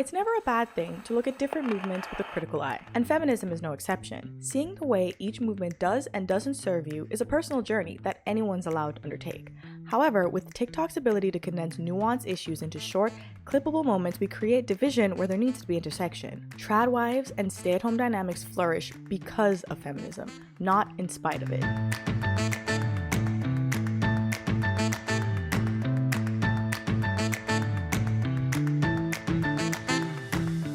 It's never a bad thing to look at different movements with a critical eye, and feminism is no exception. Seeing the way each movement does and doesn't serve you is a personal journey that anyone's allowed to undertake. However, with TikTok's ability to condense nuanced issues into short, clippable moments, we create division where there needs to be intersection. Trad wives and stay-at-home dynamics flourish because of feminism, not in spite of it.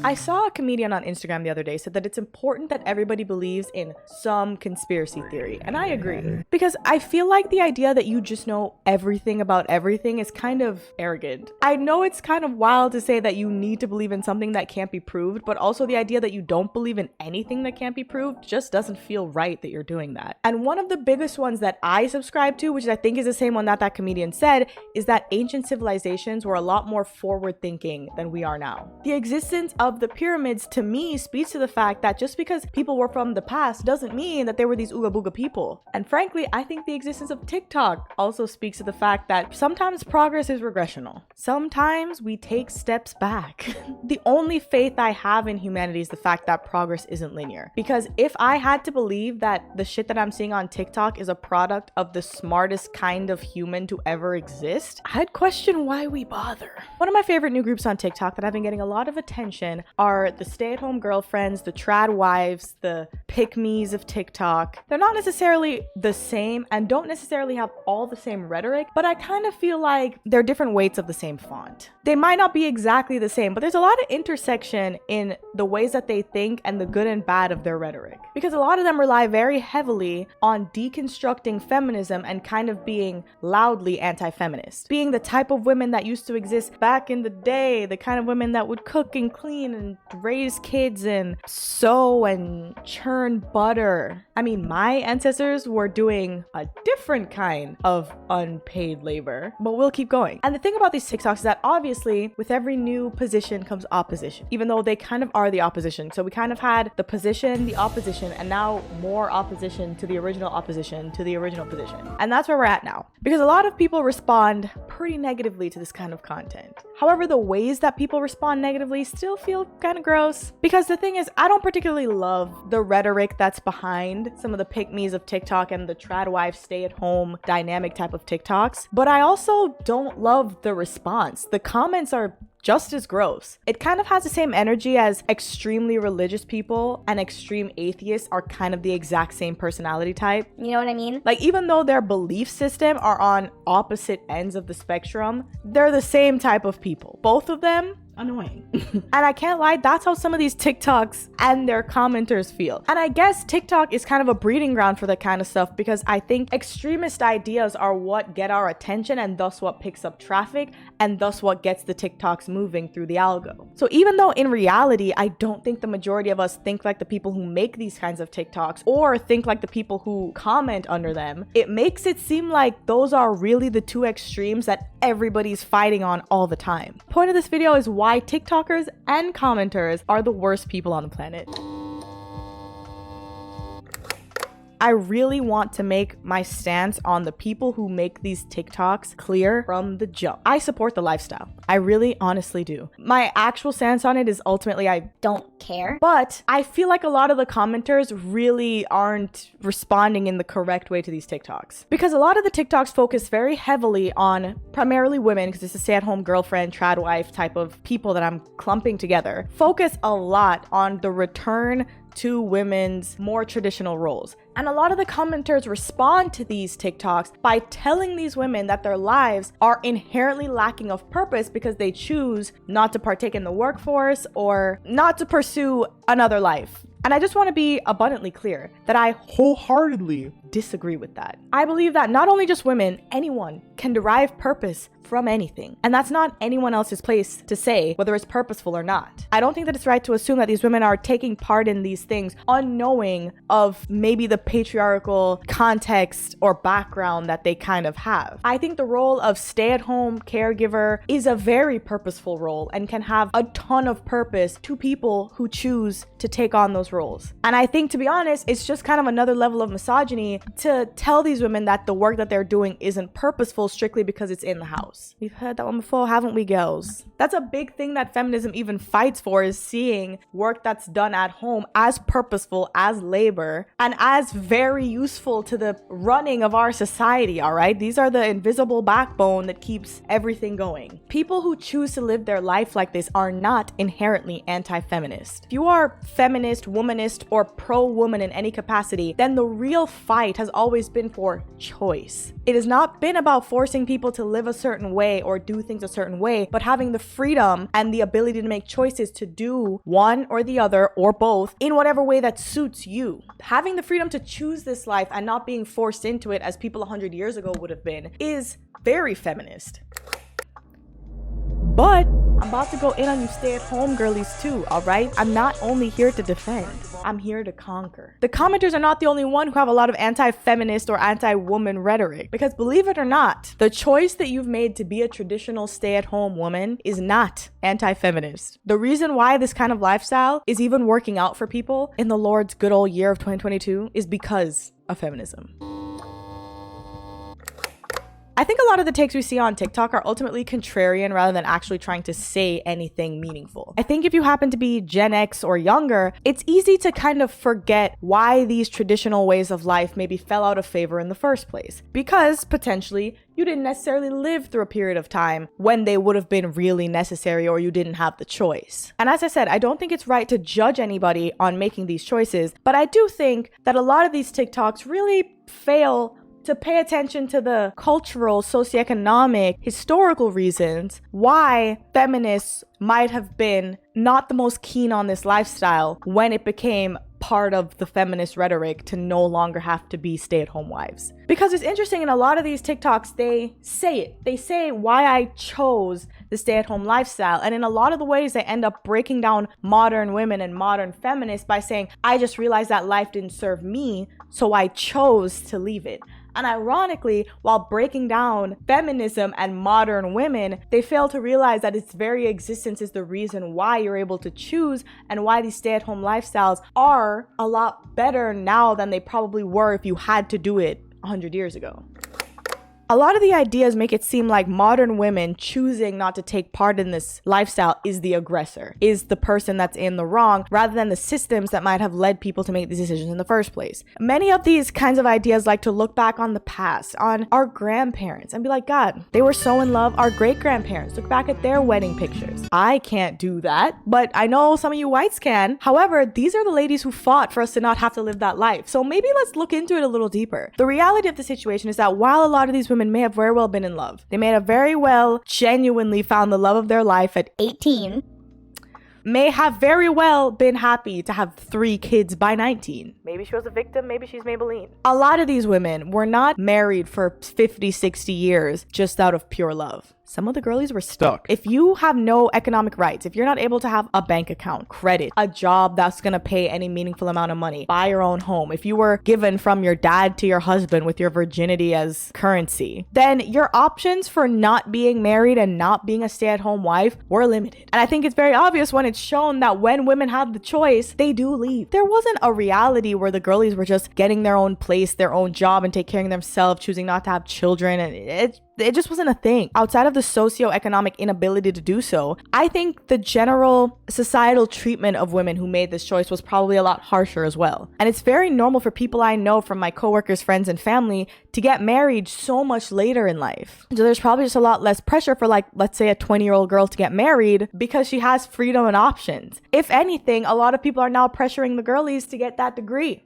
I saw a comedian on Instagram the other day said that it's important that everybody believes in some conspiracy theory, and I agree. Because I feel like the idea that you just know everything about everything is kind of arrogant. I know it's kind of wild to say that you need to believe in something that can't be proved, but also the idea that you don't believe in anything that can't be proved just doesn't feel right that you're doing that. And one of the biggest ones that I subscribe to, which I think is the same one that that comedian said, is that ancient civilizations were a lot more forward thinking than we are now. The existence of the pyramids to me speaks to the fact that just because people were from the past doesn't mean that they were these ooga booga people. And frankly, I think the existence of TikTok also speaks to the fact that sometimes progress is regressional. Sometimes we take steps back. The only faith I have in humanity is the fact that progress isn't linear. Because if I had to believe that the shit that I'm seeing on TikTok is a product of the smartest kind of human to ever exist, I'd question why we bother. One of my favorite new groups on TikTok that I've been getting a lot of attention are the stay-at-home girlfriends, the trad wives, the pick-me's of TikTok. They're not necessarily the same and don't necessarily have all the same rhetoric, but I kind of feel like they're different weights of the same font. They might not be exactly the same, but there's a lot of intersection in the ways that they think and the good and bad of their rhetoric. Because a lot of them rely very heavily on deconstructing feminism and kind of being loudly anti-feminist. Being the type of women that used to exist back in the day, the kind of women that would cook and clean and raise kids and sew and churn butter. I mean, my ancestors were doing a different kind of unpaid labor, but we'll keep going. And the thing about these TikToks is that obviously with every new position comes opposition, even though they kind of are the opposition. So we kind of had the position, the opposition, and now more opposition to the original opposition to the original position. And that's where we're at now. Because a lot of people respond pretty negatively to this kind of content. However, the ways that people respond negatively still feel kind of gross. Because the thing is, I don't particularly love the rhetoric that's behind some of the pick-me's of TikTok and the trad wife stay-at-home dynamic type of TikToks. But I also don't love the response. The comments are just as gross. It kind of has the same energy as extremely religious people and extreme atheists are kind of the exact same personality type. You know what I mean? Like, even though their belief system are on opposite ends of the spectrum, they're the same type of people. Both of them annoying. And I can't lie, that's how some of these TikToks and their commenters feel. And I guess TikTok is kind of a breeding ground for that kind of stuff because I think extremist ideas are what get our attention and thus what picks up traffic and thus what gets the TikToks moving through the algo. So even though in reality, I don't think the majority of us think like the people who make these kinds of TikToks or think like the people who comment under them, it makes it seem like those are really the two extremes that everybody's fighting on all the time. Point of this video is why TikTokers and commenters are the worst people on the planet. I really want to make my stance on the people who make these TikToks clear from the jump. I support the lifestyle. I really honestly do. My actual stance on it is ultimately I don't care. But I feel like a lot of the commenters really aren't responding in the correct way to these TikToks. Because a lot of the TikToks focus very heavily on primarily women, because it's a stay-at-home girlfriend, trad wife type of people that I'm clumping together. Focus a lot on the return to women's more traditional roles. And a lot of the commenters respond to these TikToks by telling these women that their lives are inherently lacking of purpose because they choose not to partake in the workforce or not to pursue another life. And I just want to be abundantly clear that I wholeheartedly disagree with that. I believe that not only just women, anyone can derive purpose from anything. And that's not anyone else's place to say whether it's purposeful or not. I don't think that it's right to assume that these women are taking part in these things unknowing of maybe the patriarchal context or background that they kind of have. I think the role of stay-at-home caregiver is a very purposeful role and can have a ton of purpose to people who choose to take on those roles. And I think, to be honest, it's just kind of another level of misogyny to tell these women that the work that they're doing isn't purposeful strictly because it's in the house. We've heard that one before, haven't we, girls? That's a big thing that feminism even fights for, is seeing work that's done at home as purposeful, as labor, and as very useful to the running of our society, all right? These are the invisible backbone that keeps everything going. People who choose to live their life like this are not inherently anti-feminist. If you are feminist, womanist, or pro-woman in any capacity, then the real fight has always been for choice. It has not been about forcing people to live a certain way or do things a certain way, but having the freedom and the ability to make choices to do one or the other or both in whatever way that suits you. Having the freedom to choose this life and not being forced into it as people 100 years ago would have been is very feminist. But I'm about to go in on you stay-at-home girlies too, alright? I'm not only here to defend, I'm here to conquer. The commenters are not the only one who have a lot of anti-feminist or anti-woman rhetoric, because believe it or not, the choice that you've made to be a traditional stay-at-home woman is not anti-feminist. The reason why this kind of lifestyle is even working out for people in the Lord's good old year of 2022 is because of feminism. I think a lot of the takes we see on TikTok are ultimately contrarian rather than actually trying to say anything meaningful. I think if you happen to be Gen X or younger, it's easy to kind of forget why these traditional ways of life maybe fell out of favor in the first place. Because potentially you didn't necessarily live through a period of time when they would have been really necessary or you didn't have the choice. And as I said, I don't think it's right to judge anybody on making these choices, but I do think that a lot of these TikToks really fail to pay attention to the cultural, socioeconomic, historical reasons why feminists might have been not the most keen on this lifestyle when it became part of the feminist rhetoric to no longer have to be stay-at-home wives. Because it's interesting, in a lot of these TikToks, they say it. They say why I chose the stay-at-home lifestyle. And in a lot of the ways, they end up breaking down modern women and modern feminists by saying, I just realized that life didn't serve me, so I chose to leave it. And ironically, while breaking down feminism and modern women, they fail to realize that its very existence is the reason why you're able to choose and why these stay-at-home lifestyles are a lot better now than they probably were if you had to do it 100 years ago. A lot of the ideas make it seem like modern women choosing not to take part in this lifestyle is the aggressor, is the person that's in the wrong, rather than the systems that might have led people to make these decisions in the first place. Many of these kinds of ideas like to look back on the past, on our grandparents, and be like, God, they were so in love. Our great-grandparents, look back at their wedding pictures. I can't do that, but I know some of you whites can. However, these are the ladies who fought for us to not have to live that life. So maybe let's look into it a little deeper. The reality of the situation is that while a lot of these women may have very well been in love, they may have very well genuinely found the love of their life at 18, may have very well been happy to have 3 kids by 19. Maybe she was a victim, maybe she's Maybelline. A lot of these women were not married for 50, 60 years just out of pure love. Some of the girlies were stuck. If you have no economic rights, if you're not able to have a bank account, credit, a job that's gonna pay any meaningful amount of money, buy your own home, if you were given from your dad to your husband with your virginity as currency, then your options for not being married and not being a stay-at-home wife were limited. And I think it's very obvious when it's shown that when women have the choice, they do leave. There wasn't a reality where the girlies were just getting their own place, their own job, and take care of themselves, choosing not to have children, and it just wasn't a thing. Outside of the socioeconomic inability to do so, I think the general societal treatment of women who made this choice was probably a lot harsher as well. And it's very normal for people I know from my coworkers, friends, and family to get married so much later in life. So there's probably just a lot less pressure for, like, let's say a 20-year-old girl to get married because she has freedom and options. If anything, a lot of people are now pressuring the girlies to get that degree.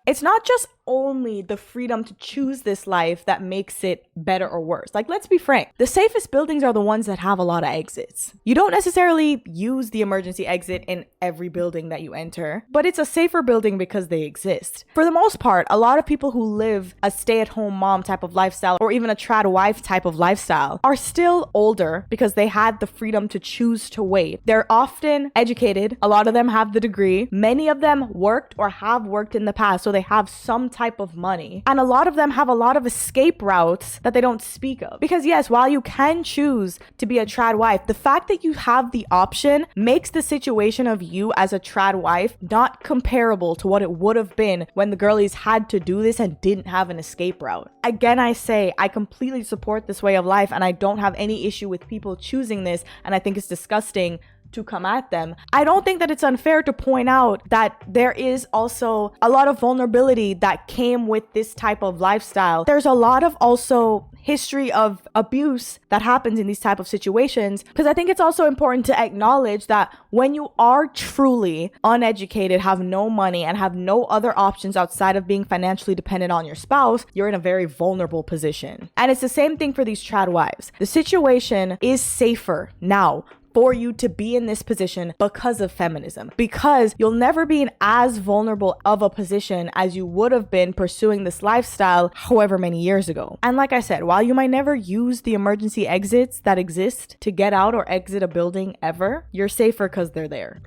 It's not just only the freedom to choose this life that makes it better or worse. Like, let's be frank, the safest buildings are the ones that have a lot of exits. You don't necessarily use the emergency exit in every building that you enter, but it's a safer building because they exist. For the most part, a lot of people who live a stay-at-home mom type of lifestyle or even a trad wife type of lifestyle are still older because they had the freedom to choose to wait. They're often educated. A lot of them have the degree. Many of them worked or have worked in the past, so they have some type of money. And a lot of them have a lot of escape routes that they don't speak of. Because yes, while you can choose to be a trad wife, the fact that you have the option makes the situation of you as a trad wife not comparable to what it would have been when the girlies had to do this and didn't have an escape route. Again, I say I completely support this way of life and I don't have any issue with people choosing this, and I think it's disgusting to come at them. I don't think that it's unfair to point out that there is also a lot of vulnerability that came with this type of lifestyle. There's a lot of also history of abuse that happens in these type of situations, because I think it's also important to acknowledge that when you are truly uneducated, have no money, and have no other options outside of being financially dependent on your spouse, you're in a very vulnerable position. And it's the same thing for these trad wives. The situation is safer now for you to be in this position because of feminism, because you'll never be in as vulnerable of a position as you would have been pursuing this lifestyle however many years ago. And like I said, while you might never use the emergency exits that exist to get out or exit a building ever, you're safer because they're there.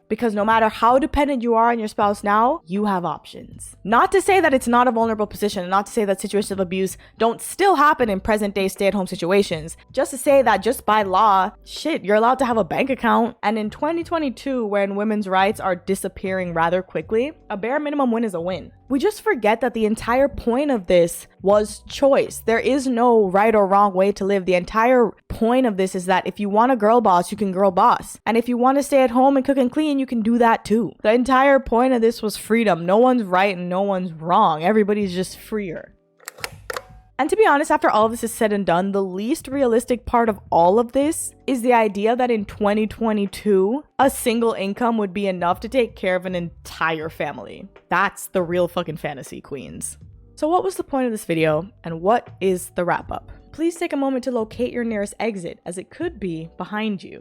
Because no matter how dependent you are on your spouse now, you have options. Not to say that it's not a vulnerable position, and not to say that situations of abuse don't still happen in present day stay-at-home situations. Just to say that just by law, shit, you're allowed to have a bank account. And in 2022, when women's rights are disappearing rather quickly, a bare minimum win is a win. We just forget that the entire point of this was choice. There is no right or wrong way to live. The entire point of this is that if you want a girl boss, you can girl boss. And if you want to stay at home and cook and clean, you can do that too. The entire point of this was freedom. No one's right and no one's wrong. Everybody's just freer. And to be honest, after all of this is said and done, the least realistic part of all of this is the idea that in 2022, a single income would be enough to take care of an entire family. That's the real fucking fantasy, queens. So what was the point of this video, and what is the wrap up? Please take a moment to locate your nearest exit, as it could be behind you.